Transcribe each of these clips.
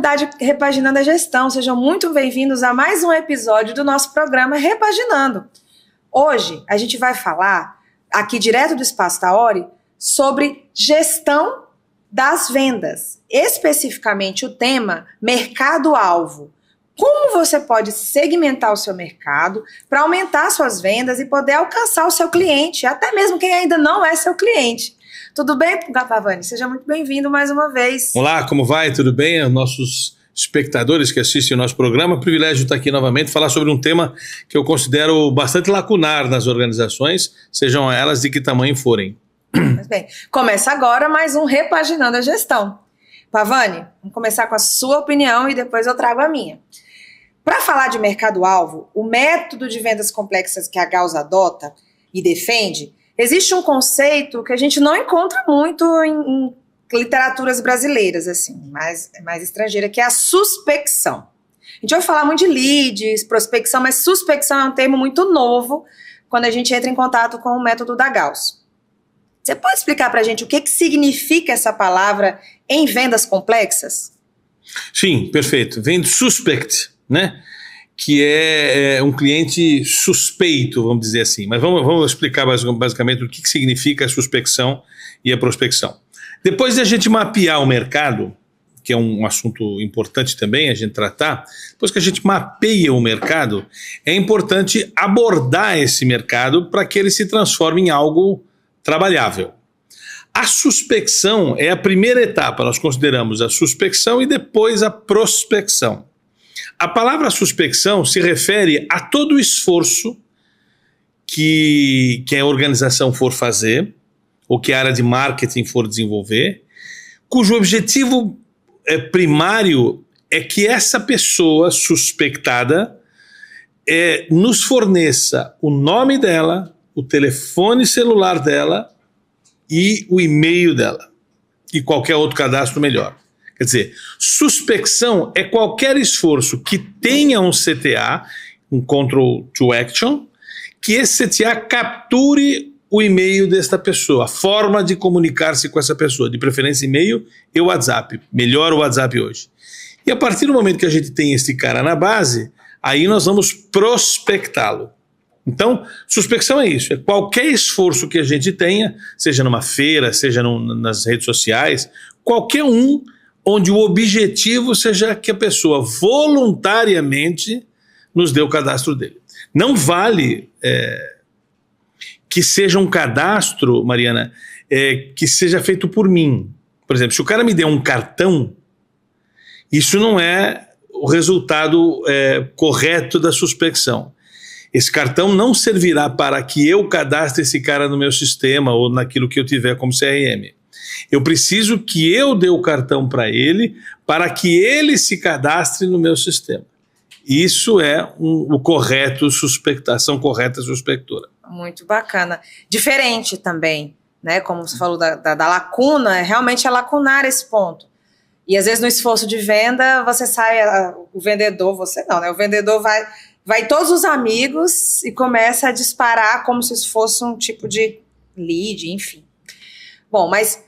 comunidade Repaginando a Gestão, sejam muito bem-vindos a mais um episódio do nosso programa Repaginando. Hoje a gente vai falar, aqui direto do Espaço Taori, sobre gestão das vendas, especificamente o tema mercado-alvo. Como você pode segmentar o seu mercado para aumentar suas vendas e poder alcançar o seu cliente, até mesmo quem ainda não é seu cliente. Tudo bem, Pavani? Seja muito bem-vindo mais uma vez. Olá, como vai? Tudo bem? Nossos espectadores que assistem o nosso programa, privilégio estar aqui novamente, falar sobre um tema que eu considero bastante lacunar nas organizações, sejam elas de que tamanho forem. Mas bem, começa agora mais um Repaginando a Gestão. Pavani, vamos começar com a sua opinião e depois eu trago a minha. Para falar de mercado-alvo, o método de vendas complexas que a Gauss adota e defende, existe um conceito que a gente não encontra muito em literaturas brasileiras, assim, mais estrangeira, que é a suspecção. A gente vai falar muito de leads, prospecção, mas suspecção é um termo muito novo quando a gente entra em contato com o método da Gauss. Você pode explicar para a gente o que significa essa palavra em vendas complexas? Sim, perfeito. Vem do suspect, né? Que é um cliente suspeito, vamos dizer assim. Mas vamos explicar basicamente o que significa a suspecção e a prospecção. Depois de a gente mapear o mercado, que é um assunto importante também a gente tratar, depois que a gente mapeia o mercado, é importante abordar esse mercado para que ele se transforme em algo trabalhável. A suspecção é a primeira etapa, nós consideramos a suspecção e depois a prospecção. A palavra suspecção se refere a todo o esforço que a organização for fazer, ou que a área de marketing for desenvolver, cujo objetivo primário é que essa pessoa suspectada nos forneça o nome dela, o telefone celular dela e o e-mail dela, e qualquer outro cadastro melhor. Quer dizer, suspecção é qualquer esforço que tenha um CTA, um Control to Action, que esse CTA capture o e-mail desta pessoa, a forma de comunicar-se com essa pessoa, de preferência e-mail e WhatsApp, melhor o WhatsApp hoje. E a partir do momento que a gente tem esse cara na base, aí nós vamos prospectá-lo. Então, suspecção é isso, é qualquer esforço que a gente tenha, seja numa feira, seja nas redes sociais, qualquer um onde o objetivo seja que a pessoa voluntariamente nos dê o cadastro dele. Não vale que seja um cadastro, Mariana, que seja feito por mim. Por exemplo, se o cara me der um cartão, isso não é o resultado correto da suspecção. Esse cartão não servirá para que eu cadastre esse cara no meu sistema ou naquilo que eu tiver como CRM. Eu preciso que eu dê o cartão para ele, para que ele se cadastre no meu sistema. Isso é o correto suspectação correta suspectora. Muito bacana. Diferente também, né? Como você falou da lacuna, realmente é lacunar esse ponto. E às vezes no esforço de venda, você sai, o vendedor, você não, né? O vendedor vai todos os amigos e começa a disparar como se isso fosse um tipo de lead, enfim. Bom, mas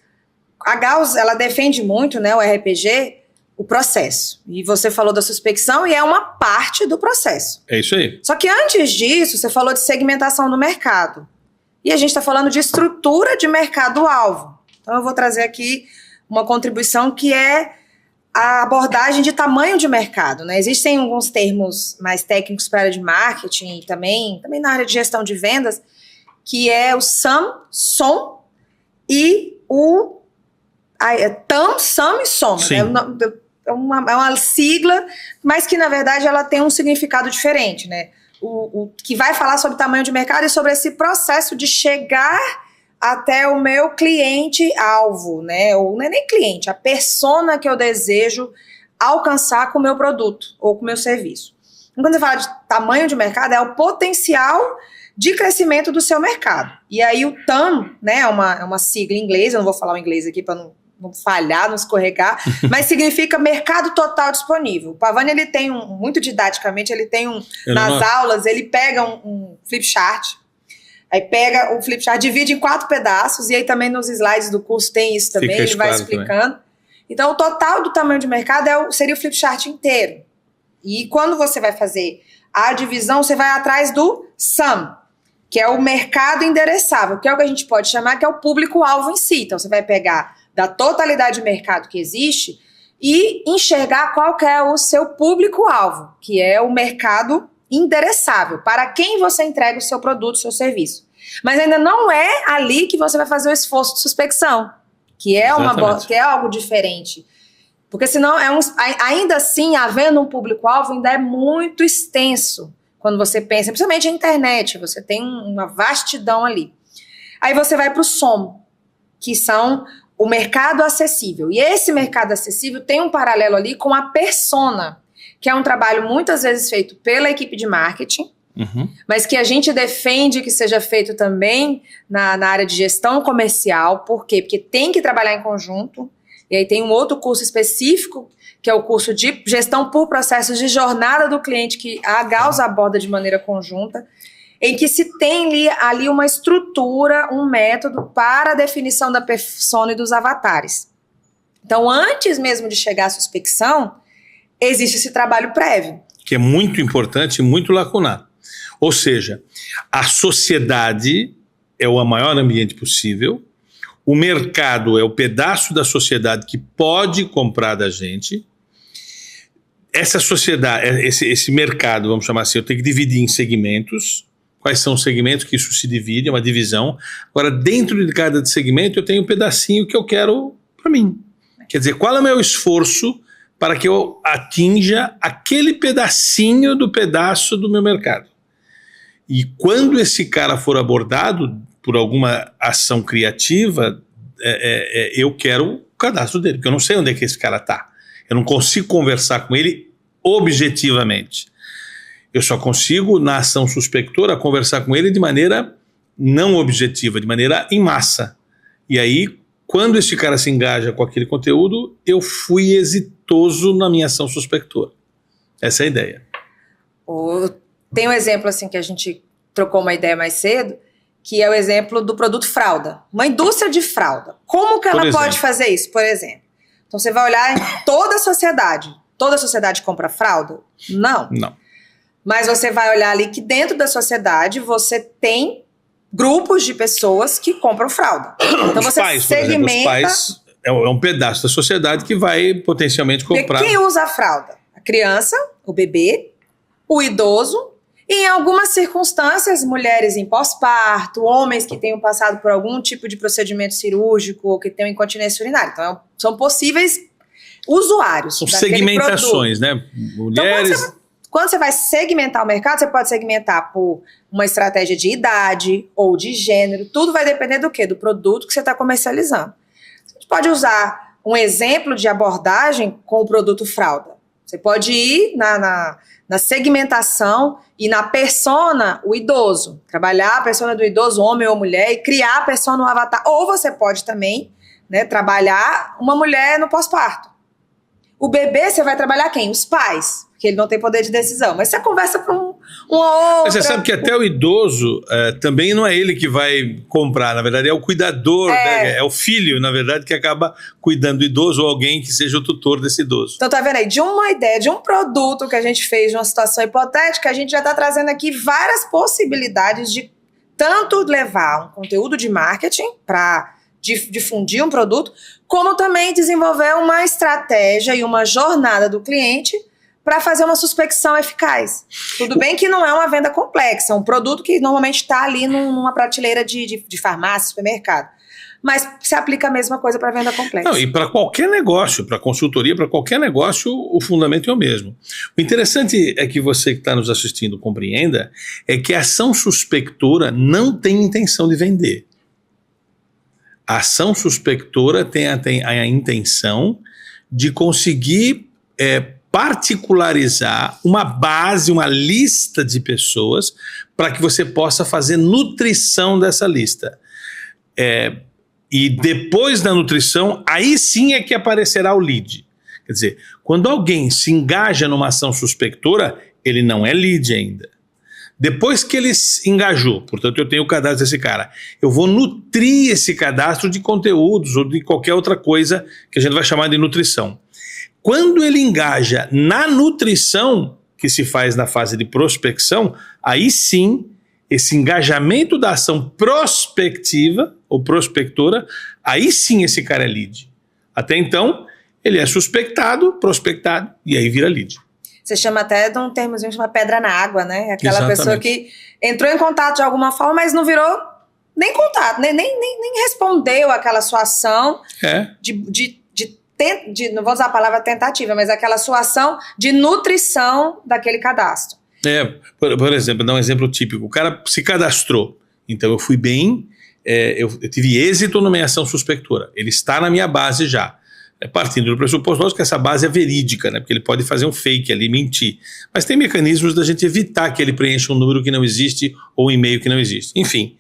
a Gauss, ela defende muito, né, o RPG, o processo. E você falou da suspecção e é uma parte do processo. É isso aí. Só que antes disso, você falou de segmentação do mercado. E a gente está falando de estrutura de mercado-alvo. Então eu vou trazer aqui uma contribuição que é a abordagem de tamanho de mercado, né? Existem alguns termos mais técnicos para a área de marketing e também na área de gestão de vendas, que é o SAM e o TAM, SAM e SOM. É uma sigla, mas que na verdade ela tem um significado diferente, né? O que vai falar sobre tamanho de mercado e sobre esse processo de chegar até o meu cliente-alvo, né? Ou não é nem cliente, a persona que eu desejo alcançar com o meu produto ou com o meu serviço. Quando você fala de tamanho de mercado, é o potencial de crescimento do seu mercado. E aí o TAM, né, é uma sigla em inglês, eu não vou falar o inglês aqui para não falhar, não escorregar, mas significa mercado total disponível. O Pavani, ele tem muito didaticamente, ele tem nas aulas, ele pega um flip chart. Aí pega o flipchart, divide em 4 pedaços, e aí também nos slides do curso tem isso também, ele vai explicando. Também. Então, o total do tamanho de mercado seria o flip chart inteiro. E quando você vai fazer a divisão, você vai atrás do SAM, que é o mercado endereçável, que é o que a gente pode chamar que é o público-alvo em si. Então, você vai pegar da totalidade de mercado que existe e enxergar qual que é o seu público-alvo, que é o mercado endereçável, para quem você entrega o seu produto, o seu serviço. Mas ainda não é ali que você vai fazer o esforço de suspecção, que é algo diferente. Porque senão, ainda assim, havendo um público-alvo, ainda é muito extenso. Quando você pensa, principalmente na internet, você tem uma vastidão ali. Aí você vai para o SOM, que são o mercado acessível. E esse mercado acessível tem um paralelo ali com a persona, que é um trabalho muitas vezes feito pela equipe de marketing, mas que a gente defende que seja feito também na área de gestão comercial. Por quê? Porque tem que trabalhar em conjunto. E aí tem um outro curso específico, que é o curso de gestão por processos de jornada do cliente, que a Gauss aborda de maneira conjunta, em que se tem ali uma estrutura, um método para a definição da persona e dos avatares. Então, antes mesmo de chegar à suspecção, existe esse trabalho prévio. Que é muito importante e muito lacunar. Ou seja, a sociedade é o maior ambiente possível, o mercado é o pedaço da sociedade que pode comprar da gente. Essa sociedade, esse mercado, vamos chamar assim, eu tenho que dividir em segmentos. Quais são os segmentos que isso se divide, é uma divisão. Agora, dentro de cada segmento, eu tenho um pedacinho que eu quero para mim. Quer dizer, qual é o meu esforço para que eu atinja aquele pedacinho do pedaço do meu mercado? E quando esse cara for abordado por alguma ação criativa, eu quero o cadastro dele, porque eu não sei onde é que esse cara está. Eu não consigo conversar com ele objetivamente. Eu só consigo, na ação suspectora, conversar com ele de maneira não objetiva, de maneira em massa. E aí, quando esse cara se engaja com aquele conteúdo, eu fui exitoso na minha ação suspectora. Essa é a ideia. Tem um exemplo assim que a gente trocou uma ideia mais cedo, que é o exemplo do produto fralda. Uma indústria de fralda. Como que ela pode fazer isso, por exemplo? Então, você vai olhar em toda a sociedade. Toda a sociedade compra fralda? Não. Mas você vai olhar ali que dentro da sociedade você tem grupos de pessoas que compram fralda. Então você segmenta... Os pais é um pedaço da sociedade que vai potencialmente comprar. Quem usa a fralda? A criança, o bebê, o idoso e, em algumas circunstâncias, mulheres em pós-parto, homens que tenham passado por algum tipo de procedimento cirúrgico ou que tenham incontinência urinária. Então são possíveis usuários. São segmentações, né? Mulheres... Então, quando você vai segmentar o mercado, você pode segmentar por uma estratégia de idade ou de gênero. Tudo vai depender do quê? Do produto que você está comercializando. A gente pode usar um exemplo de abordagem com o produto fralda. Você pode ir na segmentação e na persona, o idoso. Trabalhar a persona do idoso, homem ou mulher, e criar a persona no avatar. Ou você pode também, né, trabalhar uma mulher no pós-parto. O bebê, você vai trabalhar quem? Os pais. Porque ele não tem poder de decisão. Mas você conversa para uma outra... Mas você sabe que até o idoso também não é ele que vai comprar. Na verdade, é o cuidador, né? É o filho, na verdade, que acaba cuidando do idoso ou alguém que seja o tutor desse idoso. Então, tá vendo aí? De uma ideia, de um produto que a gente fez, de uma situação hipotética, a gente já está trazendo aqui várias possibilidades de tanto levar um conteúdo de marketing para difundir um produto, como também desenvolver uma estratégia e uma jornada do cliente para fazer uma suspecção eficaz. Tudo bem que não é uma venda complexa, é um produto que normalmente está ali numa prateleira de farmácia, supermercado. Mas se aplica a mesma coisa para venda complexa. Não, e para qualquer negócio, para consultoria, para qualquer negócio, o fundamento é o mesmo. O interessante é que você que está nos assistindo compreenda é que a ação suspectora não tem intenção de vender. A ação suspectora tem a intenção de conseguir particularizar uma base, uma lista de pessoas para que você possa fazer nutrição dessa lista. E depois da nutrição, aí sim é que aparecerá o lead. Quer dizer, quando alguém se engaja numa ação suspectora, ele não é lead ainda. Depois que ele engajou, portanto eu tenho o cadastro desse cara, eu vou nutrir esse cadastro de conteúdos ou de qualquer outra coisa que a gente vai chamar de nutrição. Quando ele engaja na nutrição, que se faz na fase de prospecção, aí sim, esse engajamento da ação prospectiva ou prospectora, aí sim esse cara é lead. Até então, ele é suspectado, prospectado e aí vira lead. Você chama até de um termozinho que chama pedra na água, né? Aquela Exatamente. pessoa que entrou em contato de alguma forma, mas não virou nem contato, nem respondeu aquela sua ação não vou usar a palavra tentativa, mas aquela sua ação de nutrição daquele cadastro. Por exemplo, dar um exemplo típico. O cara se cadastrou, então eu fui bem, eu tive êxito na minha ação suspectora. Ele está na minha base já. Partindo do pressuposto que essa base é verídica, né? Porque ele pode fazer um fake ali, mentir. Mas tem mecanismos da gente evitar que ele preencha um número que não existe ou um e-mail que não existe. Enfim,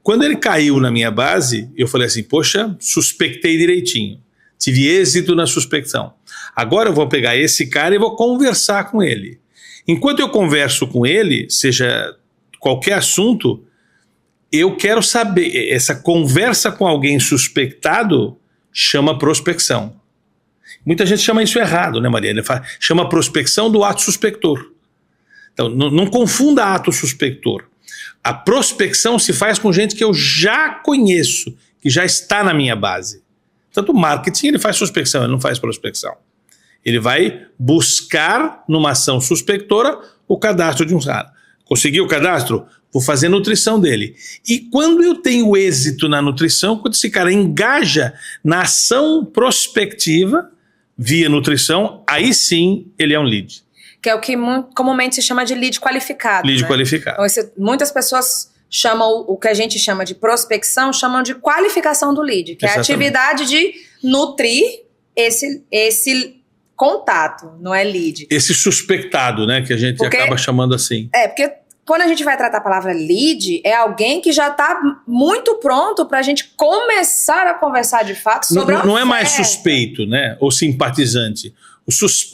quando ele caiu na minha base, eu falei assim, poxa, suspectei direitinho. Tive êxito na suspecção. Agora eu vou pegar esse cara e vou conversar com ele. Enquanto eu converso com ele, seja qualquer assunto, eu quero saber, essa conversa com alguém suspectado chama prospecção. Muita gente chama isso errado, né, Maria? Ele chama prospecção do ato suspector. Então, não confunda ato suspector. A prospecção se faz com gente que eu já conheço, que já está na minha base. Tanto o marketing, ele faz suspecção, ele não faz prospecção. Ele vai buscar, numa ação suspectora, o cadastro de um cara. Conseguiu o cadastro? Vou fazer nutrição dele. E quando eu tenho êxito na nutrição, quando esse cara engaja na ação prospectiva, via nutrição, aí sim ele é um lead. Que é o que comumente se chama de lead qualificado. Lead, né? Qualificado. Então, muitas pessoas chamam, o que a gente chama de prospecção, chamam de qualificação do lead, que Exatamente. É a atividade de nutrir esse contato, não é lead. Esse suspectado, né, que a gente acaba chamando assim. Porque quando a gente vai tratar a palavra lead, é alguém que já está muito pronto para a gente começar a conversar de fato sobre não é mais suspeito, né, ou simpatizante.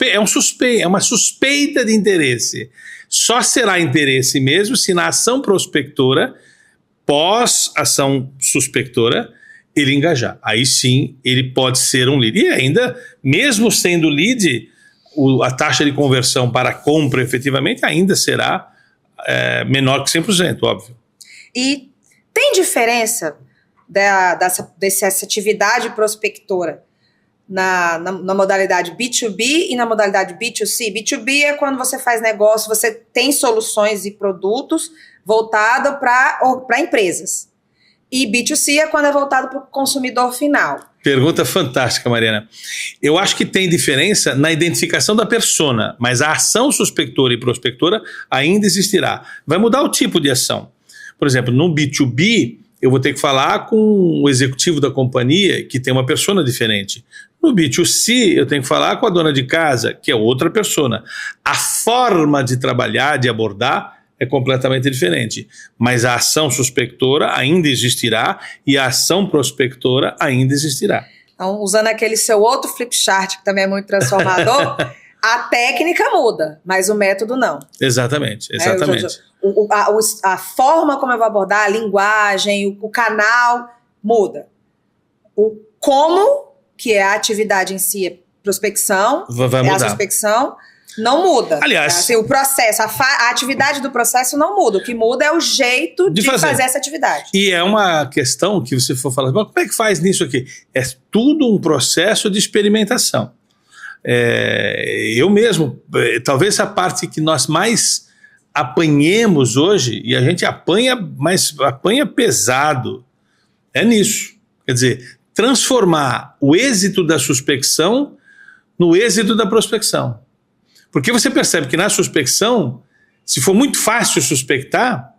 É uma suspeita de interesse. Só será interesse mesmo se na ação prospectora, pós-ação suspectora, ele engajar. Aí sim, ele pode ser um lead. E ainda, mesmo sendo lead, a taxa de conversão para compra efetivamente ainda será menor que 100%, óbvio. E tem diferença dessa atividade prospectora na modalidade B2B e na modalidade B2C. B2B é quando você faz negócio, você tem soluções e produtos voltados para empresas. E B2C é quando é voltado para o consumidor final. Pergunta fantástica, Mariana. Eu acho que tem diferença na identificação da persona, mas a ação suspectora e prospectora ainda existirá. Vai mudar o tipo de ação. Por exemplo, no B2B, eu vou ter que falar com o executivo da companhia, que tem uma persona diferente. No B2C, eu tenho que falar com a dona de casa, que é outra persona. A forma de trabalhar, de abordar, é completamente diferente. Mas a ação suspectora ainda existirá e a ação prospectora ainda existirá. Então, usando aquele seu outro flip chart, que também é muito transformador, a técnica muda, mas o método não. Exatamente. A forma como eu vou abordar, a linguagem, o canal muda. O como, que é a atividade em si, é prospecção, vai mudar. A suspecção, não muda. Aliás, assim, o processo, a atividade do processo não muda. O que muda é o jeito de fazer essa atividade. E é uma questão que você for falar, como é que faz nisso aqui? É tudo um processo de experimentação. Eu mesmo, talvez a parte que nós mais apanhemos hoje, e a gente apanha, mas apanha pesado, é nisso. Quer dizer, transformar o êxito da suspecção no êxito da prospecção. Porque você percebe que na suspecção, se for muito fácil suspectar,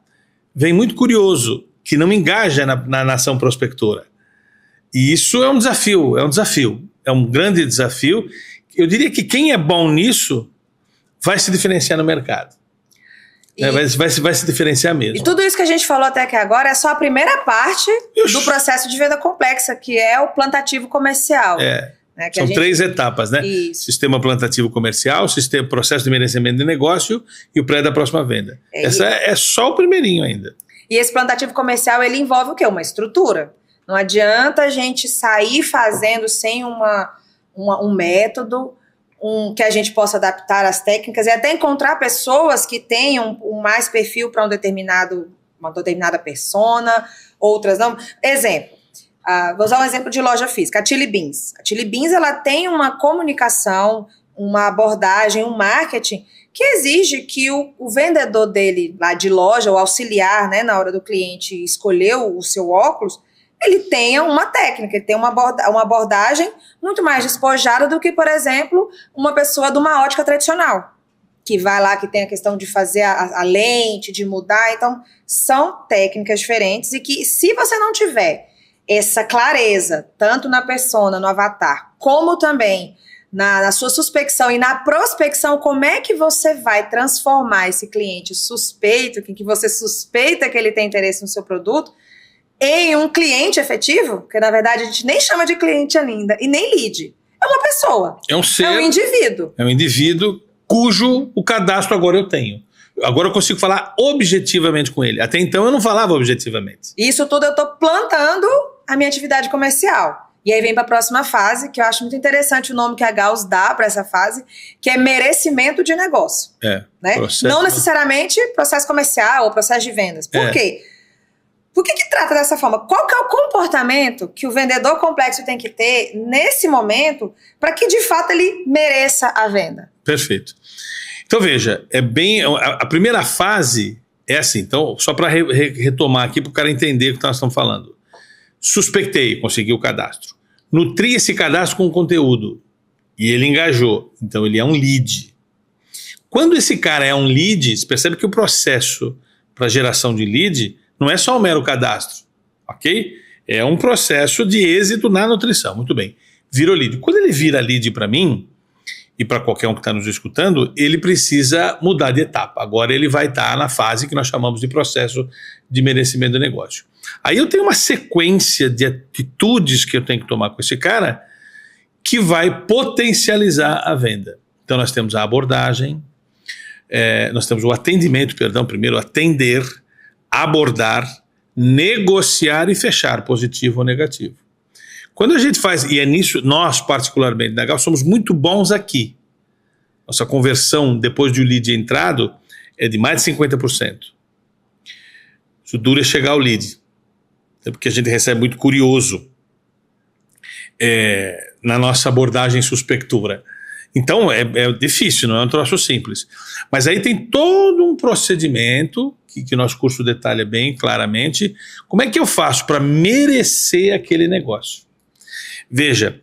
vem muito curioso, que não engaja na ação prospectora. E isso é um desafio, é um grande desafio. Eu diria que quem é bom nisso vai se diferenciar no mercado. Vai se diferenciar mesmo. E tudo isso que a gente falou até aqui agora é só a primeira parte do processo de venda complexa, que é o plantativo comercial. Né, São 3 etapas, né? Isso. Sistema plantativo comercial, sistema processo de merecimento de negócio e o pré da próxima venda. Essa é só o primeirinho ainda. E esse plantativo comercial, ele envolve o quê? Uma estrutura. Não adianta a gente sair fazendo sem um método, que a gente possa adaptar as técnicas e até encontrar pessoas que tenham mais perfil para uma determinada persona, outras não. Exemplo, vou usar um exemplo de loja física, a Chili Beans. A Chili Beans, ela tem uma comunicação, uma abordagem, um marketing que exige que o vendedor dele lá de loja, o auxiliar, né, na hora do cliente escolher o seu óculos, ele tenha uma técnica, ele tem uma abordagem muito mais despojada do que, por exemplo, uma pessoa de uma ótica tradicional, que vai lá, que tem a questão de fazer a lente, de mudar. Então, são técnicas diferentes e que, se você não tiver essa clareza, tanto na persona, no avatar, como também na sua suspecção e na prospecção, como é que você vai transformar esse cliente suspeito, que você suspeita que ele tem interesse no seu produto, em um cliente efetivo, que na verdade a gente nem chama de cliente ainda, e nem lead. É uma pessoa. É um ser. É um indivíduo. É um indivíduo cujo o cadastro agora eu tenho. Agora eu consigo falar objetivamente com ele. Até então eu não falava objetivamente. Isso tudo eu estou plantando a minha atividade comercial. E aí vem para a próxima fase, que eu acho muito interessante o nome que a Gauss dá para essa fase, que é merecimento de negócio. Né? Não necessariamente processo comercial ou processo de vendas. Por quê? Por que trata dessa forma? Qual que é o comportamento que o vendedor complexo tem que ter nesse momento para que, de fato, ele mereça a venda? Perfeito. Então, veja, a primeira fase é assim. Então, só para retomar aqui, para o cara entender o que nós estamos falando. Suspectei, consegui o cadastro. Nutri esse cadastro com conteúdo. E ele engajou. Então, ele é um lead. Quando esse cara é um lead, você percebe que o processo para geração de lead não é só um mero cadastro, ok? É um processo de êxito na nutrição. Muito bem. Virou lead. Quando ele vira lead para mim, e para qualquer um que está nos escutando, ele precisa mudar de etapa. Agora ele vai estar na fase que nós chamamos de processo de merecimento do negócio. Aí eu tenho uma sequência de atitudes que eu tenho que tomar com esse cara que vai potencializar a venda. Então nós temos a abordagem, nós temos o atendimento, primeiro atender, abordar, negociar e fechar, positivo ou negativo. Quando a gente faz, e é nisso, nós particularmente na Gauss somos muito bons aqui. Nossa conversão depois de o lead entrado é de mais de 50%. Isso dura é chegar ao lead. É porque a gente recebe muito curioso na nossa abordagem suspectura. Então é difícil, não é um troço simples. Mas aí tem todo um procedimento que nosso curso detalha bem claramente. Como é que eu faço para merecer aquele negócio? Veja,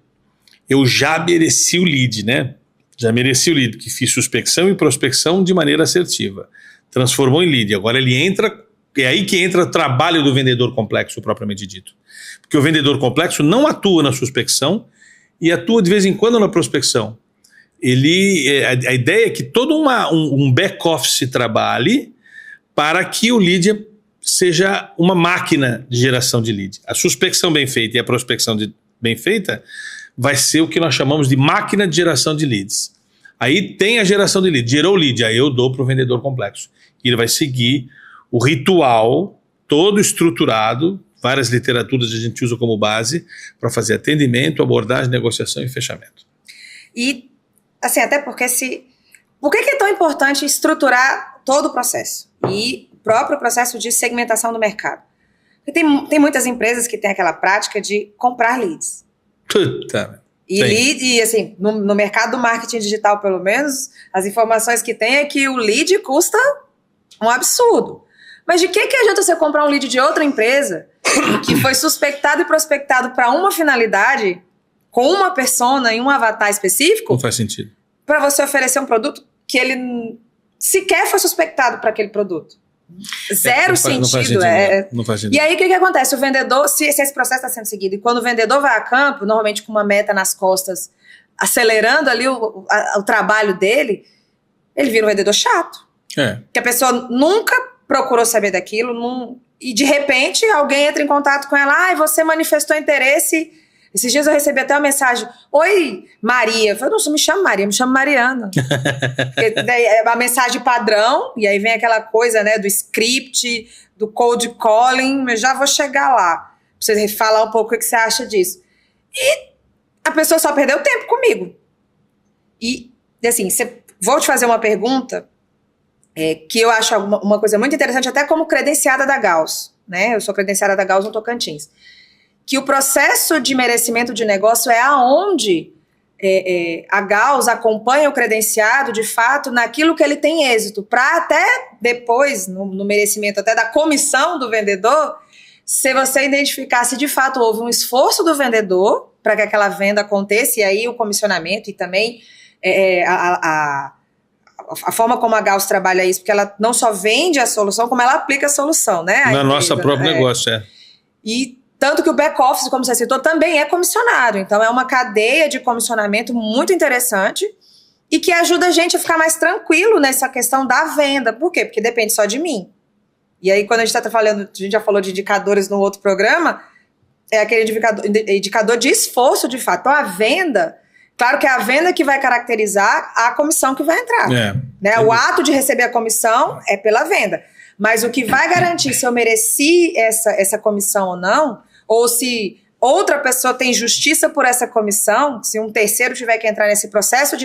eu já mereci o lead, né? Já mereci o lead, que fiz suspecção e prospecção de maneira assertiva. Transformou em lead. Agora ele entra, é aí que entra o trabalho do vendedor complexo, propriamente dito. Porque o vendedor complexo não atua na suspecção e atua de vez em quando na prospecção. A ideia é que todo um back-office trabalhe para que o lead seja uma máquina de geração de lead. A suspecção bem feita e a prospecção bem feita vai ser o que nós chamamos de máquina de geração de leads. Aí tem a geração de lead, gerou o lead, aí eu dou para o vendedor complexo. E ele vai seguir o ritual todo estruturado, várias literaturas a gente usa como base para fazer atendimento, abordagem, negociação e fechamento. E, assim, até porque por que é tão importante estruturar todo o processo? E o próprio processo de segmentação do mercado. Porque tem muitas empresas que têm aquela prática de comprar leads. Puta. E assim, no mercado do marketing digital, pelo menos, as informações que tem é que o lead custa um absurdo. Mas de que adianta você comprar um lead de outra empresa que foi suspectado e prospectado para uma finalidade, com uma persona e um avatar específico? Não faz sentido. Para você oferecer um produto que ele sequer foi suspectado para aquele produto. Zero sentido. Não faz sentido. E aí o que acontece? O vendedor, se esse processo está sendo seguido, e quando o vendedor vai a campo, normalmente com uma meta nas costas, acelerando ali o trabalho dele, ele vira um vendedor chato. Que a pessoa nunca procurou saber daquilo, e de repente alguém entra em contato com ela, você manifestou interesse Esses dias eu recebi até uma mensagem: Oi, Maria. Eu falei: não me chamo Maria, me chamo Mariana. Porque daí é uma mensagem padrão, e aí vem aquela coisa, né, do script, do cold calling, mas já vou chegar lá. Pra você falar um pouco o que você acha disso. E a pessoa só perdeu tempo comigo. E, assim, vou te fazer uma pergunta que eu acho uma coisa muito interessante, até como credenciada da Gauss, né? Eu sou credenciada da Gauss no Tocantins. Que o processo de merecimento de negócio é aonde a Gauss acompanha o credenciado, de fato, naquilo que ele tem êxito, para até depois, no merecimento até da comissão do vendedor, se você identificar se de fato houve um esforço do vendedor para que aquela venda aconteça, e aí o comissionamento e também a forma como a Gauss trabalha isso, porque ela não só vende a solução, como ela aplica a solução, né? No nosso próprio negócio, E tanto que o back-office, como você citou, também é comissionado. Então, é uma cadeia de comissionamento muito interessante e que ajuda a gente a ficar mais tranquilo nessa questão da venda. Por quê? Porque depende só de mim. E aí, quando a gente está falando, a gente já falou de indicadores no outro programa, é aquele indicador de esforço, de fato. Então, a venda, claro que é a venda que vai caracterizar a comissão que vai entrar. Né? O ato de receber a comissão é pela venda. Mas o que vai garantir se eu mereci essa comissão ou não, ou se outra pessoa tem justiça por essa comissão, se um terceiro tiver que entrar nesse processo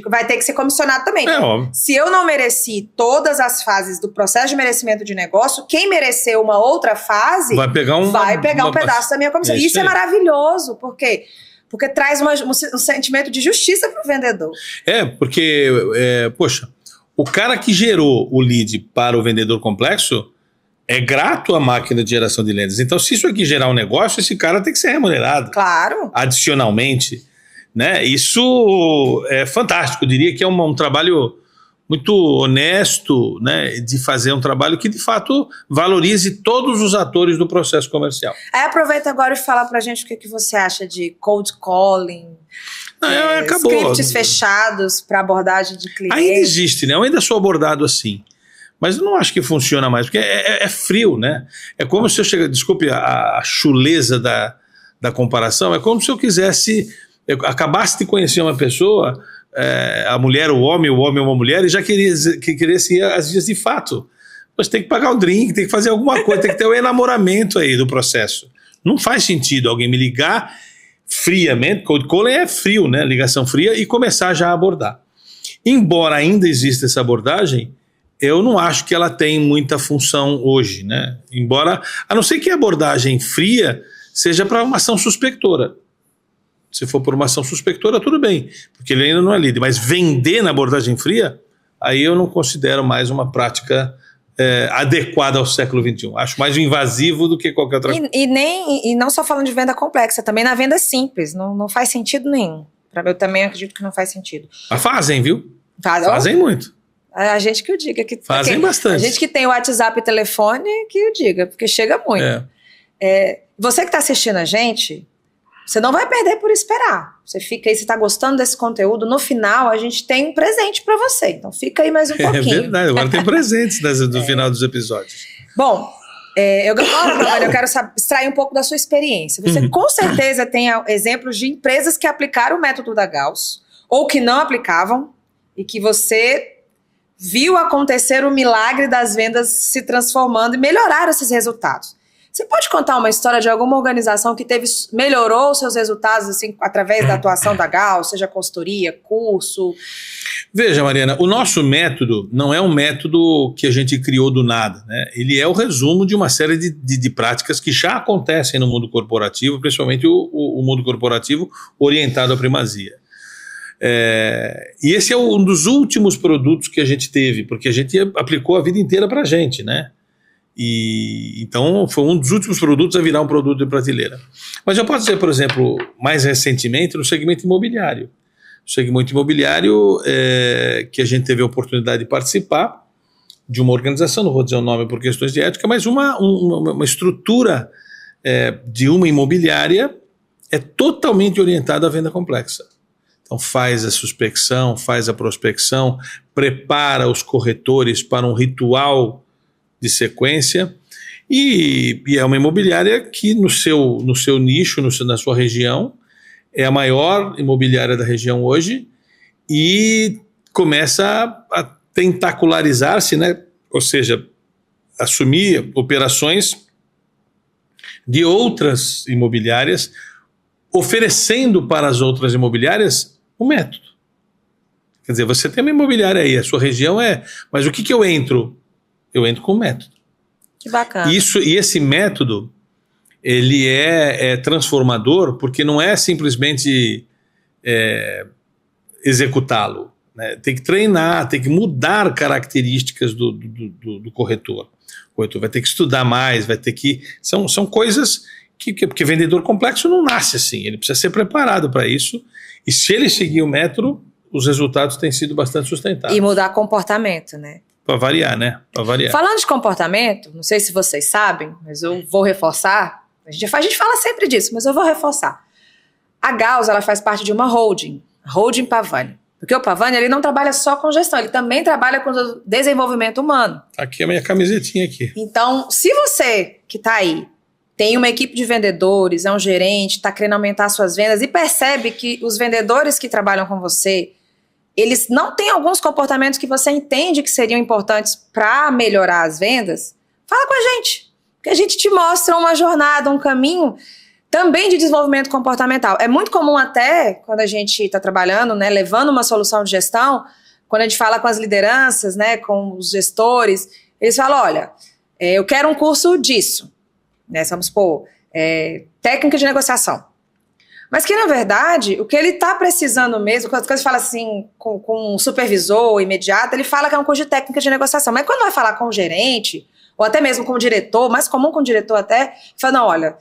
vai ter que ser comissionado também. Óbvio. Se eu não mereci todas as fases do processo de merecimento de negócio, quem mereceu uma outra fase vai pegar um pedaço da minha comissão. Isso é maravilhoso. Por quê? Porque traz um sentimento de justiça para o vendedor. Porque, poxa, o cara que gerou o lead para o vendedor complexo é grato à máquina de geração de leads. Então, se isso aqui gerar um negócio, esse cara tem que ser remunerado. Claro. Adicionalmente. Né? Isso é fantástico. Eu diria que é um trabalho muito honesto, né, de fazer um trabalho que, de fato, valorize todos os atores do processo comercial. Aproveita agora e fala pra gente o que você acha de cold calling, acabou. Scripts fechados para abordagem de cliente. Ainda existe, né? Eu ainda sou abordado assim. Mas eu não acho que funciona mais, porque é frio, né? É como se eu chegasse... Desculpe a chuleza da comparação, é como se eu quisesse... Eu acabasse de conhecer uma pessoa, a mulher, o homem uma mulher, e já queresse ir às vias de fato. Mas tem que pagar o drink, tem que fazer alguma coisa, tem que ter o enamoramento aí do processo. Não faz sentido alguém me ligar friamente, cold calling é frio, né? Ligação fria, e começar já a abordar. Embora ainda exista essa abordagem, eu não acho que ela tem muita função hoje, né? Embora, a não ser que a abordagem fria seja para uma ação suspectora. Se for por uma ação suspectora, tudo bem, porque ele ainda não é líder. Mas vender na abordagem fria, aí eu não considero mais uma prática adequada ao século XXI. Acho mais invasivo do que qualquer outra coisa. E não só falando de venda complexa, também na venda simples. Não faz sentido nenhum. Eu também acredito que não faz sentido. Mas fazem, viu? Fazem muito. A gente que o diga. Fazem bastante. A gente que tem o WhatsApp e telefone, que o diga, porque chega muito. Você que está assistindo a gente, você não vai perder por esperar. Você fica aí, você está gostando desse conteúdo, no final a gente tem um presente para você. Então fica aí mais um pouquinho. É verdade, agora tem presentes no final dos episódios. Bom, eu quero extrair um pouco da sua experiência. Você com certeza tem exemplos de empresas que aplicaram o método da Gauss, ou que não aplicavam, e que você viu acontecer o milagre das vendas se transformando e melhorar esses resultados. Você pode contar uma história de alguma organização que melhorou os seus resultados assim, através da atuação da Gauss, seja consultoria, curso? Veja, Mariana, o nosso método não é um método que a gente criou do nada, né? Ele é o resumo de uma série de práticas que já acontecem no mundo corporativo, principalmente o mundo corporativo orientado à primazia. E esse é um dos últimos produtos que a gente teve, porque a gente aplicou a vida inteira para a gente, né? E então foi um dos últimos produtos a virar um produto de prateleira. Mas eu posso dizer, por exemplo, mais recentemente no segmento imobiliário. O segmento imobiliário que a gente teve a oportunidade de participar de uma organização, não vou dizer o nome por questões de ética, mas uma estrutura de uma imobiliária é totalmente orientada à venda complexa. Então faz a suspecção, faz a prospecção, prepara os corretores para um ritual de sequência E é uma imobiliária que no seu nicho, na sua região, é a maior imobiliária da região hoje e começa a tentacularizar-se, né? Ou seja, assumir operações de outras imobiliárias, oferecendo para as outras imobiliárias um método. Quer dizer, você tem uma imobiliária aí, a sua região mas o que eu entro? Eu entro com um método. Que bacana. E esse método, ele é transformador, porque não é simplesmente executá-lo, né? Tem que treinar, tem que mudar características do corretor. O corretor vai ter que estudar mais, vai ter que... São coisas porque vendedor complexo não nasce assim, ele precisa ser preparado para isso, e se ele seguir o método, os resultados têm sido bastante sustentáveis. E mudar comportamento, né? Para variar, né? Para variar. Falando de comportamento, não sei se vocês sabem, mas eu vou reforçar. A gente fala sempre disso, mas eu vou reforçar. A Gauss, ela faz parte de uma holding, a Holding Pavani. Porque o Pavani, ele não trabalha só com gestão, ele também trabalha com desenvolvimento humano. Aqui é a minha camisetinha aqui. Então, se você que está aí tem uma equipe de vendedores, é um gerente, está querendo aumentar suas vendas e percebe que os vendedores que trabalham com você, eles não têm alguns comportamentos que você entende que seriam importantes para melhorar as vendas, fala com a gente. Que a gente te mostra uma jornada, um caminho também de desenvolvimento comportamental. É muito comum até, quando a gente está trabalhando, né, levando uma solução de gestão, quando a gente fala com as lideranças, né, com os gestores, eles falam, olha, eu quero um curso disso, né, vamos supor, técnica de negociação. Mas que, na verdade, o que ele está precisando mesmo, quando você fala assim, com um supervisor imediato, ele fala que é um curso de técnica de negociação. Mas quando vai falar com o gerente, ou até mesmo com o diretor, mais comum com o diretor até, fala, não, olha,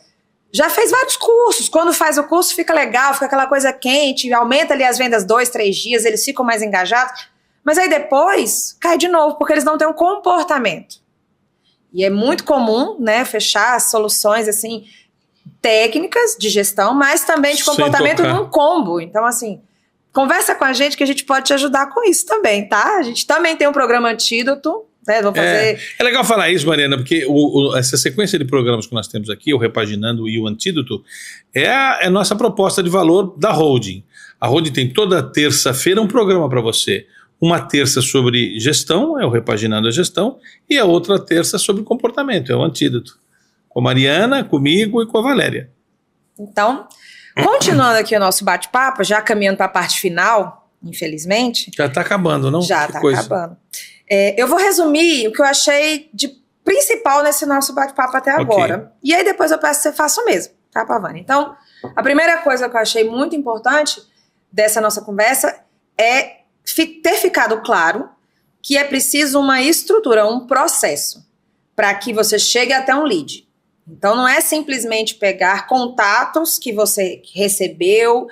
já fez vários cursos, quando faz o curso fica legal, fica aquela coisa quente, aumenta ali as vendas 2, 3 dias, eles ficam mais engajados, mas aí depois cai de novo, porque eles não têm um comportamento. E é muito comum, né, fechar soluções, assim, técnicas de gestão, mas também de comportamento num combo. Então, assim, conversa com a gente que a gente pode te ajudar com isso também, tá? A gente também tem um programa Antídoto, né? Vou fazer... É legal falar isso, Mariana, porque essa sequência de programas que nós temos aqui, o Repaginando e o Antídoto, é a nossa proposta de valor da Holding. A Holding tem toda terça-feira um programa para você. Uma terça sobre gestão, é o Repaginando a Gestão, e a outra terça sobre comportamento, é o Antídoto. Com a Mariana, comigo e com a Valéria. Então, continuando aqui o nosso bate-papo, já caminhando para a parte final, infelizmente. Já está acabando, não? Já está acabando. Eu vou resumir o que eu achei de principal nesse nosso bate-papo até agora. Okay. E aí depois eu peço que você faça o mesmo, tá, Pavani? Então, a primeira coisa que eu achei muito importante dessa nossa conversa é ter ficado claro que é preciso uma estrutura, um processo, para que você chegue até um lead. Então, não é simplesmente pegar contatos que você recebeu,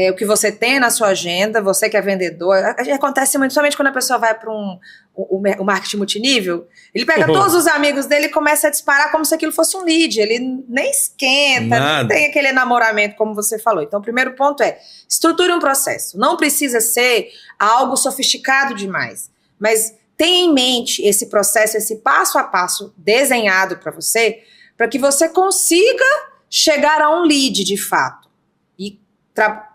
o que você tem na sua agenda, você que é vendedor. Acontece muito, somente quando a pessoa vai para o marketing multinível, ele pega todos os amigos dele e começa a disparar como se aquilo fosse um lead. Ele nem esquenta, não tem aquele enamoramento, como você falou. Então, o primeiro ponto é, estruture um processo. Não precisa ser algo sofisticado demais, mas tenha em mente esse processo, esse passo a passo desenhado para você, para que você consiga chegar a um lead de fato e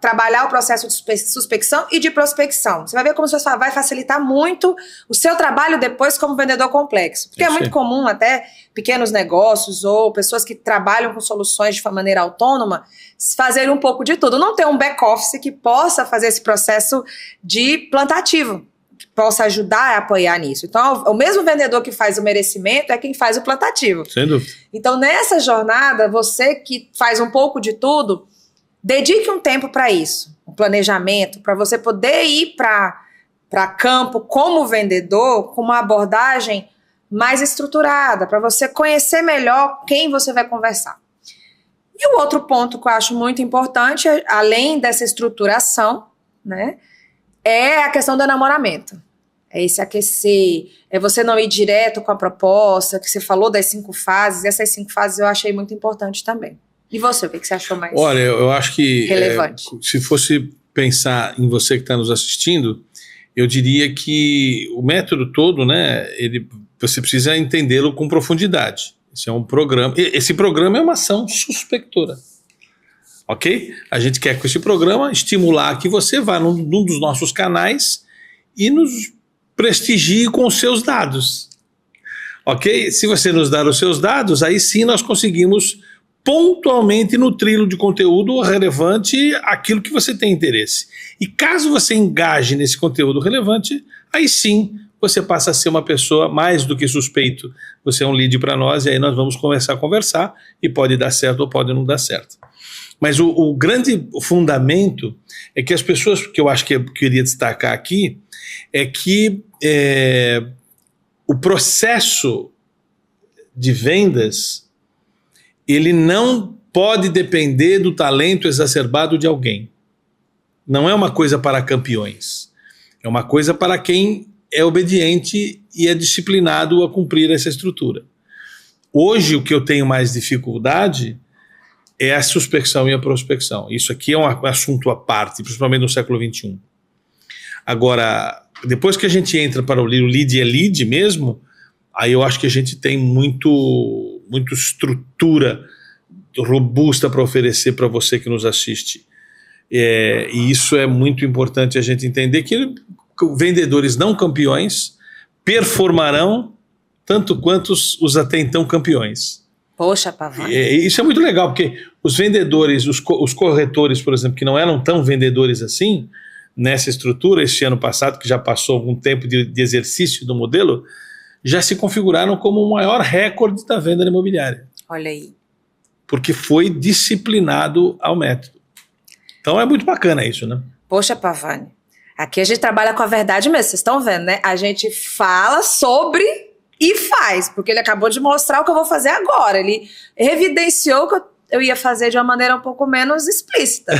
trabalhar o processo de suspecção e de prospecção. Você vai ver como isso vai facilitar muito o seu trabalho depois como vendedor complexo. Porque é muito comum até pequenos negócios ou pessoas que trabalham com soluções de maneira autônoma fazerem um pouco de tudo. Não ter um back-office que possa fazer esse processo de plantativo, que possa ajudar a apoiar nisso. Então, o mesmo vendedor que faz o merecimento é quem faz o plantativo. Sem dúvida. Então, nessa jornada, você que faz um pouco de tudo, dedique um tempo para isso, um planejamento, para você poder ir para campo como vendedor, com uma abordagem mais estruturada, para você conhecer melhor quem você vai conversar. E o outro ponto que eu acho muito importante, além dessa estruturação, né, é a questão do enamoramento. É esse aquecer, é você não ir direto com a proposta, que você falou das 5 fases, essas 5 fases eu achei muito importante também. E você, o que você achou mais relevante? Olha, eu acho que se fosse pensar em você que está nos assistindo, eu diria que o método todo, né, você precisa entendê-lo com profundidade. Esse é um programa. Esse programa é uma ação suspectora. Ok? A gente quer com esse programa estimular que você vá num dos nossos canais e nos prestigie com os seus dados. Ok? Se você nos dar os seus dados, aí sim nós conseguimos pontualmente nutri-lo de conteúdo relevante aquilo que você tem interesse. E caso você engaje nesse conteúdo relevante, aí sim você passa a ser uma pessoa mais do que suspeito. Você é um lead para nós e aí nós vamos começar a conversar e pode dar certo ou pode não dar certo. Mas o grande fundamento é que as pessoas, que eu acho que eu queria destacar aqui, é que o processo de vendas, ele não pode depender do talento exacerbado de alguém. Não é uma coisa para campeões. É uma coisa para quem é obediente e é disciplinado a cumprir essa estrutura. Hoje, o que eu tenho mais dificuldade é a suspecção e a prospecção. Isso aqui é um assunto à parte, principalmente no século XXI. Agora, depois que a gente entra para o lead é lead mesmo, aí eu acho que a gente tem muito estrutura robusta para oferecer para você que nos assiste. E isso é muito importante a gente entender que vendedores não campeões performarão tanto quanto os até então campeões. Poxa, Pavani. Isso é muito legal, porque os vendedores, os corretores, por exemplo, que não eram tão vendedores assim, nessa estrutura, este ano passado, que já passou algum tempo de exercício do modelo, já se configuraram como o maior recorde da venda imobiliária. Olha aí. Porque foi disciplinado ao método. Então é muito bacana isso, né? Poxa, Pavani. Aqui a gente trabalha com a verdade mesmo, vocês estão vendo, né? A gente fala sobre e faz, porque ele acabou de mostrar o que eu vou fazer agora. Ele evidenciou que eu ia fazer de uma maneira um pouco menos explícita,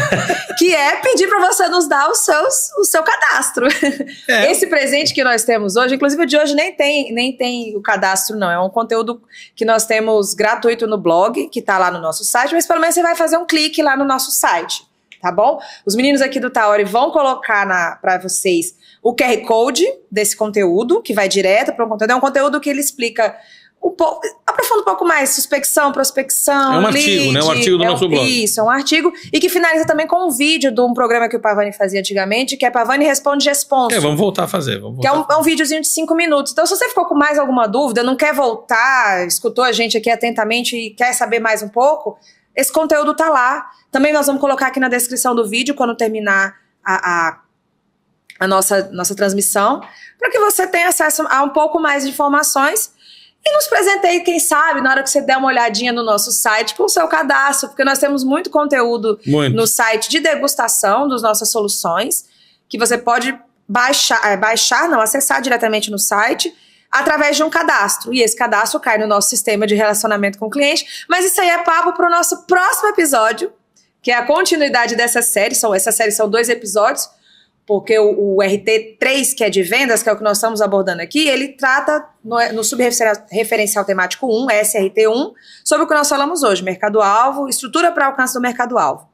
que é pedir para você nos dar o seu cadastro. Esse presente que nós temos hoje, inclusive o de hoje nem tem o cadastro não, é um conteúdo que nós temos gratuito no blog, que está lá no nosso site, mas pelo menos você vai fazer um clique lá no nosso site, tá bom? Os meninos aqui do Taori vão colocar para vocês o QR Code desse conteúdo, que vai direto para um conteúdo, é um conteúdo que ele explica aprofunda um pouco mais, suspecção, prospecção, é um lead, artigo, né? Um artigo do nosso blog. Isso, é um artigo, e que finaliza também com um vídeo de um programa que o Pavani fazia antigamente, que é Pavani Responde Responso. Vamos voltar a fazer. Que é um videozinho de 5 minutos. Então, se você ficou com mais alguma dúvida, não quer voltar, escutou a gente aqui atentamente e quer saber mais um pouco, esse conteúdo tá lá. Também nós vamos colocar aqui na descrição do vídeo, quando terminar a nossa transmissão, para que você tenha acesso a um pouco mais de informações. E nos presenteie, quem sabe, na hora que você der uma olhadinha no nosso site, com o seu cadastro, porque nós temos muito conteúdo no site de degustação das nossas soluções, que você pode acessar diretamente no site, através de um cadastro. E esse cadastro cai no nosso sistema de relacionamento com o cliente. Mas isso aí é papo para o nosso próximo episódio, que é a continuidade dessa série. Essa série são 2 episódios, porque o RT3, que é de vendas, que é o que nós estamos abordando aqui, ele trata no subreferencial temático 1, SRT1, sobre o que nós falamos hoje, mercado-alvo, estrutura para alcance do mercado-alvo,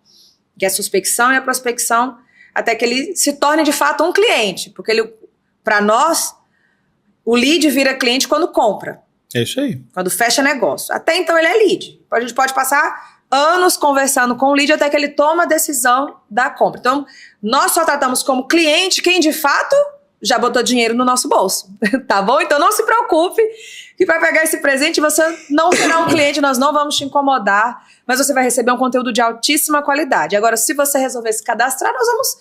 que é a suspecção e a prospecção, até que ele se torne de fato um cliente, porque para nós, o lead vira cliente quando compra. É isso aí. Quando fecha negócio. Até então ele é lead. A gente pode passar anos conversando com o lead até que ele toma a decisão da compra. Então, nós só tratamos como cliente quem de fato já botou dinheiro no nosso bolso, tá bom? Então não se preocupe que vai pegar esse presente e você não será um cliente, nós não vamos te incomodar, mas você vai receber um conteúdo de altíssima qualidade. Agora, se você resolver se cadastrar, nós vamos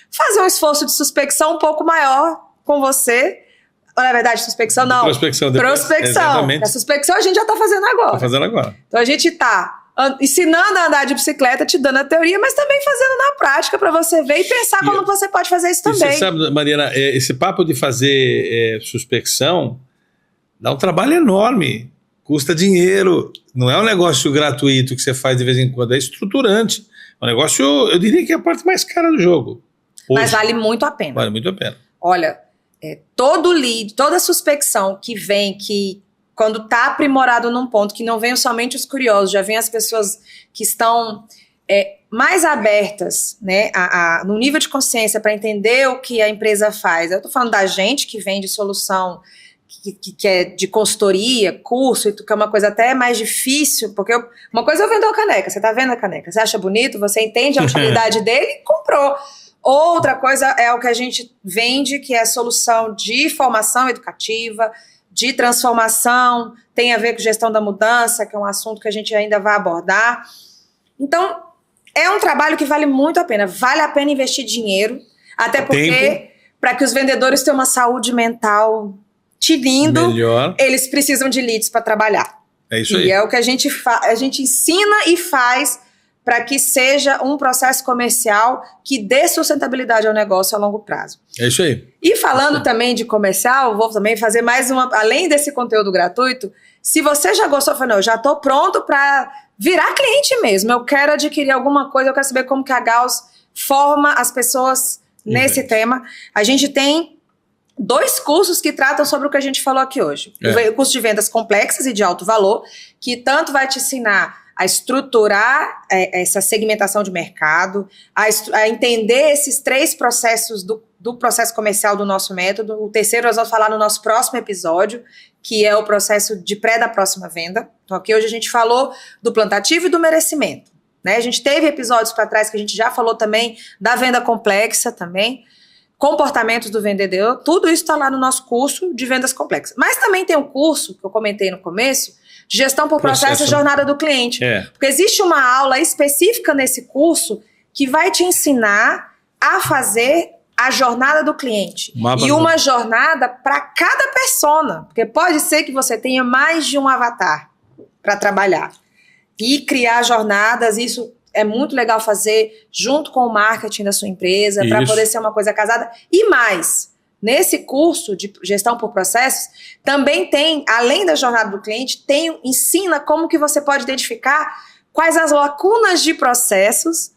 fazer um esforço de suspecção um pouco maior com você. Na verdade, suspecção não. Prospecção. A suspecção a gente já tá fazendo agora. Tá fazendo agora. Então a gente tá ensinando a andar de bicicleta, te dando a teoria, mas também fazendo na prática para você ver e pensar como você pode fazer isso também. Você sabe, Mariana, esse papo de fazer suspecção dá um trabalho enorme, custa dinheiro, não é um negócio gratuito que você faz de vez em quando, é estruturante. É um negócio, eu diria que é a parte mais cara do jogo. Hoje. Mas vale muito a pena. Vale muito a pena. Olha, todo lead, toda suspecção que vem, que quando está aprimorado num ponto, que não venham somente os curiosos, já vem as pessoas que estão mais abertas, né, no nível de consciência para entender o que a empresa faz. Eu estou falando da gente que vende solução, que é de consultoria, curso, que é uma coisa até mais difícil, porque uma coisa é eu vender uma caneca, você tá vendo a caneca, você acha bonito, você entende a utilidade dele e comprou. Outra coisa é o que a gente vende, que é a solução de formação educativa, de transformação, tem a ver com gestão da mudança, que é um assunto que a gente ainda vai abordar. Então, é um trabalho que vale muito a pena investir dinheiro, até porque, para que os vendedores tenham uma saúde mental tinindo, melhor, eles precisam de leads para trabalhar. É isso aí. E é o que a gente ensina e faz para que seja um processo comercial que dê sustentabilidade ao negócio a longo prazo. É isso aí. E falando também de comercial, vou também fazer mais uma, além desse conteúdo gratuito, se você já gostou, falou, eu já estou pronto para virar cliente mesmo, eu quero adquirir alguma coisa, eu quero saber como que a Gauss forma as pessoas nesse tema. A gente tem 2 cursos que tratam sobre o que a gente falou aqui hoje. O curso de vendas complexas e de alto valor, que tanto vai te ensinar a estruturar essa segmentação de mercado, a entender esses 3 processos do processo comercial do nosso método. O terceiro nós vamos falar no nosso próximo episódio, que é o processo de pré da próxima venda. Então aqui hoje a gente falou do plantativo e do merecimento, né? A gente teve episódios para trás que a gente já falou também da venda complexa também, comportamentos do vendedor, tudo isso está lá no nosso curso de vendas complexas. Mas também tem um curso, que eu comentei no começo, de gestão por processo e jornada do cliente. Porque existe uma aula específica nesse curso que vai te ensinar a fazer a jornada do cliente. E uma jornada para cada persona. Porque pode ser que você tenha mais de um avatar para trabalhar. E criar jornadas, isso é muito legal fazer junto com o marketing da sua empresa, para poder ser uma coisa casada. E mais, nesse curso de gestão por processos, também tem, além da jornada do cliente, ensina como que você pode identificar quais as lacunas de processos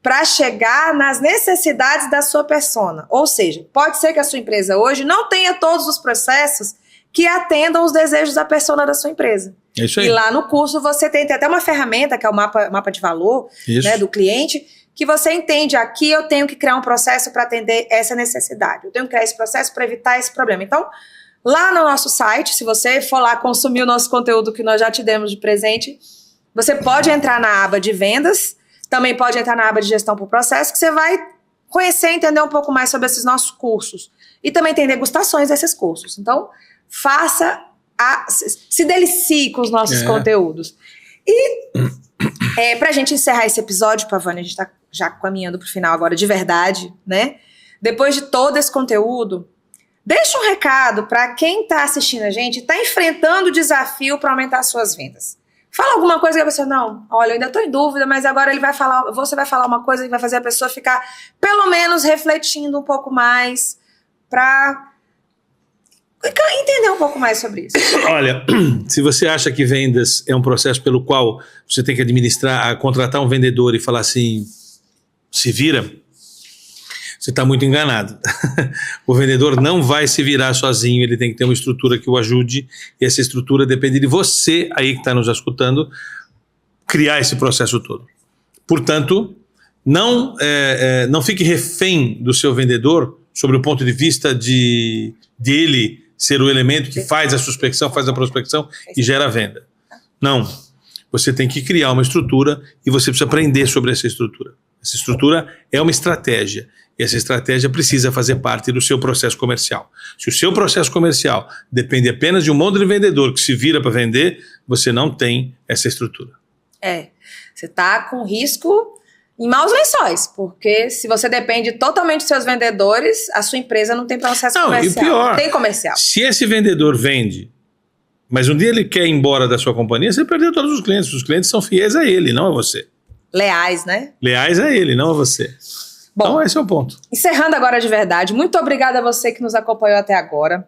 para chegar nas necessidades da sua persona. Ou seja, pode ser que a sua empresa hoje não tenha todos os processos que atendam os desejos da persona da sua empresa. É isso aí. E lá no curso você tem até uma ferramenta, que é o mapa de valor, né, do cliente, que você entende, aqui eu tenho que criar um processo para atender essa necessidade. Eu tenho que criar esse processo para evitar esse problema. Então, lá no nosso site, se você for lá consumir o nosso conteúdo que nós já te demos de presente, você pode entrar na aba de vendas, também pode entrar na aba de gestão por processo, que você vai conhecer e entender um pouco mais sobre esses nossos cursos. E também tem degustações desses cursos. Então, se delicie com os nossos conteúdos. E pra gente encerrar esse episódio, Pavani, a gente tá já caminhando pro final agora de verdade, né? Depois de todo esse conteúdo, deixa um recado para quem tá assistindo a gente e tá enfrentando o desafio para aumentar as suas vendas. Fala alguma coisa que a pessoa, não, olha, eu ainda tô em dúvida, mas agora você vai falar uma coisa que vai fazer a pessoa ficar pelo menos refletindo um pouco mais para entender um pouco mais sobre isso. Olha, se você acha que vendas é um processo pelo qual você tem que contratar um vendedor e falar assim, se vira, você está muito enganado. O vendedor não vai se virar sozinho, ele tem que ter uma estrutura que o ajude, e essa estrutura depende de você aí que está nos escutando, criar esse processo todo. Portanto, não fique refém do seu vendedor sobre o ponto de vista dele ser o elemento que faz a suspecção, faz a prospecção e gera a venda. Não. Você tem que criar uma estrutura e você precisa aprender sobre essa estrutura. Essa estrutura é uma estratégia. E essa estratégia precisa fazer parte do seu processo comercial. Se o seu processo comercial depende apenas de um monte de vendedor que se vira para vender, você não tem essa estrutura. Você está com risco em maus lençóis, porque se você depende totalmente dos seus vendedores, a sua empresa não tem processo comercial. E pior, não tem comercial. Se esse vendedor vende, mas um dia ele quer ir embora da sua companhia, você perdeu todos os clientes. Os clientes são fiéis a ele, não a você. Leais, né? Leais a ele, não a você. Bom, então esse é o ponto. Encerrando agora de verdade, muito obrigada a você que nos acompanhou até agora.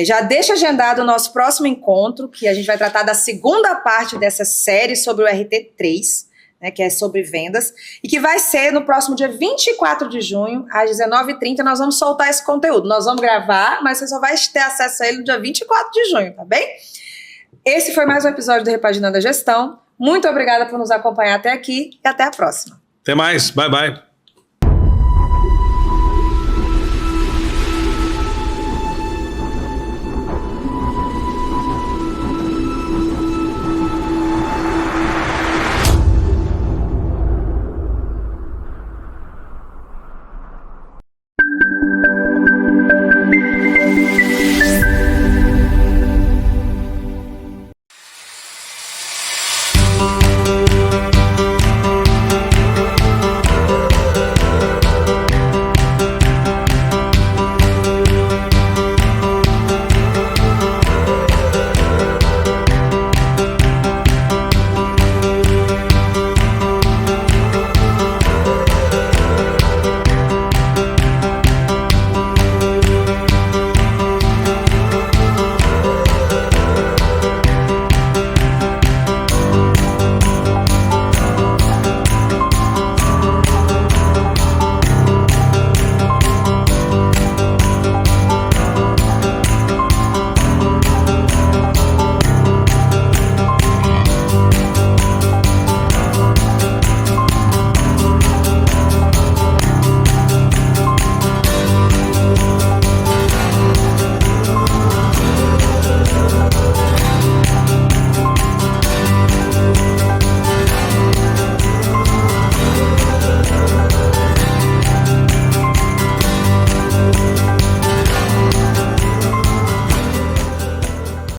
Já deixa agendado o nosso próximo encontro, que a gente vai tratar da segunda parte dessa série sobre o RT3, né, que é sobre vendas, e que vai ser no próximo dia 24 de junho, às 19h30, nós vamos soltar esse conteúdo. Nós vamos gravar, mas você só vai ter acesso a ele no dia 24 de junho, tá bem? Esse foi mais um episódio do Repaginando a Gestão. Muito obrigada por nos acompanhar até aqui e até a próxima. Até mais. Bye, bye.